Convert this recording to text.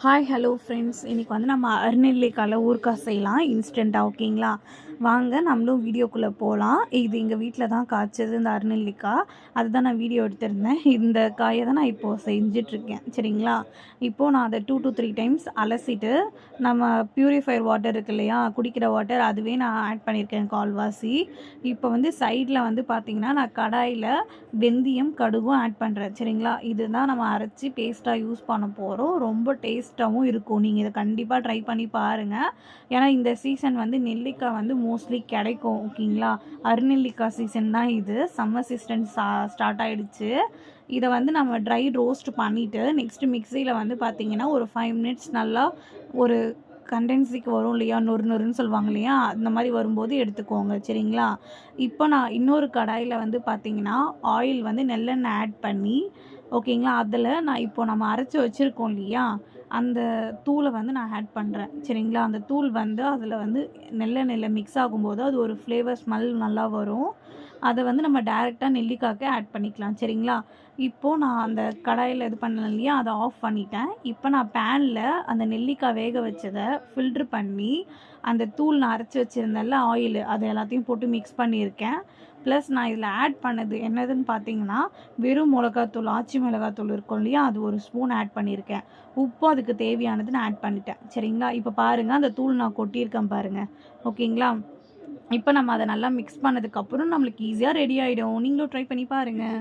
Hi hello friends, இன்றைக்கி வந்து நம்ம அருநெல்லிக்காயில் ஊறுகாய் செய்யலாம் இன்ஸ்டண்ட்டாக. ஓகேங்களா? வாங்க நம்மளும் வீடியோக்குள்ளே போகலாம். இது எங்கள் வீட்டில் தான் காய்ச்சது இந்த அருநெல்லிக்காய். அதுதான் நான் வீடியோ எடுத்திருந்தேன். இந்த காயை தான் நான் இப்போது செஞ்சிட்ருக்கேன். சரிங்களா? இப்போது நான் அதை 2 to 3 டைம்ஸ் அலசிட்டு நம்ம ப்யூரிஃபையர் வாட்டர் இருக்கு இல்லையா, குடிக்கிற வாட்டர், அதுவே நான் ஆட் பண்ணியிருக்கேன் கால்வாசி. இப்போ வந்து சைடில் வந்து பார்த்திங்கன்னா நான் கடாயில் வெந்தயம் கடுகும் ஆட் பண்ணுறேன். சரிங்களா? இதுதான் நம்ம அரைச்சி பேஸ்ட்டாக யூஸ் பண்ண போகிறோம். ரொம்ப டேஸ்ட்டாகவும் இருக்கும். நீங்கள் இதை கண்டிப்பாக ட்ரை பண்ணி பாருங்கள். ஏன்னா இந்த சீசன் வந்து நெல்லிக்காய் வந்து மோஸ்ட்லி கிடைக்கும். ஓகேங்களா? அருநெல்லிக்காய் சீசன் தான் இது. சம்மர் சீசன் ஸ்டார்ட் ஆகிடுச்சு. இதை வந்து நம்ம ட்ரை ரோஸ்ட் பண்ணிவிட்டு நெக்ஸ்ட்டு மிக்சியில் வந்து பார்த்திங்கன்னா ஒரு 5 மினிட்ஸ் நல்லா ஒரு கண்டென்சிக்கு வரும் இல்லையா, நொறு நொறுன்னு சொல்லுவாங்க இல்லையா, அந்த மாதிரி வரும்போது எடுத்துக்கோங்க. சரிங்களா? இப்போ நான் இன்னொரு கடாயில் வந்து பார்த்திங்கன்னா ஆயில் வந்து நல்லெண்ணெய் ஆட் பண்ணி, ஓகேங்களா, அதில் நான் இப்போ நம்ம அரைச்சி வச்சுருக்கோம் இல்லையா, அந்த தூளை வந்து நான் ஆட் பண்ணுறேன். சரிங்களா? அந்த தூள் வந்து அதில் வந்து நல்லெண்ணெயில் மிக்ஸ் ஆகும்போது அது ஒரு ஃப்ளேவர் ஸ்மெல் நல்லா வரும். அதை வந்து நம்ம டைரெக்டாக நெல்லிக்காய்க்கு ஆட் பண்ணிக்கலாம். சரிங்களா? இப்போது நான் அந்த கடாயில் இது பண்ணேன் இல்லையா, அதை ஆஃப் பண்ணிட்டேன். இப்போ நான் பேனில் அந்த நெல்லிக்காய் வேக வச்சதை ஃபில்ட்ரு பண்ணி அந்த தூள் நான் அரைச்சி வச்சுருந்தேன்ல ஆயில், அதை எல்லாத்தையும் போட்டு மிக்ஸ் பண்ணியிருக்கேன். ப்ளஸ் நான் இதில் ஆட் பண்ணது என்னதுன்னு பார்த்தீங்கன்னா, வெறும் மிளகாத்தூள், ஆச்சி மிளகாத்தூள் இருக்கும் இல்லையா, அது 1 ஸ்பூன் ஆட் பண்ணியிருக்கேன். உப்பும் அதுக்கு தேவையானது நான் ஆட் பண்ணிட்டேன். சரிங்களா? இப்போ பாருங்கள், அந்த தூள் நான் கொட்டியிருக்கேன் பாருங்கள். ஓகேங்களா? இப்போ நம்ம அதை நல்லா மிக்ஸ் பண்ணதுக்கப்புறம் நம்மளுக்கு ஈஸியாக ரெடி ஆகிடும். நீங்களும் ட்ரை பண்ணி பாருங்கள்.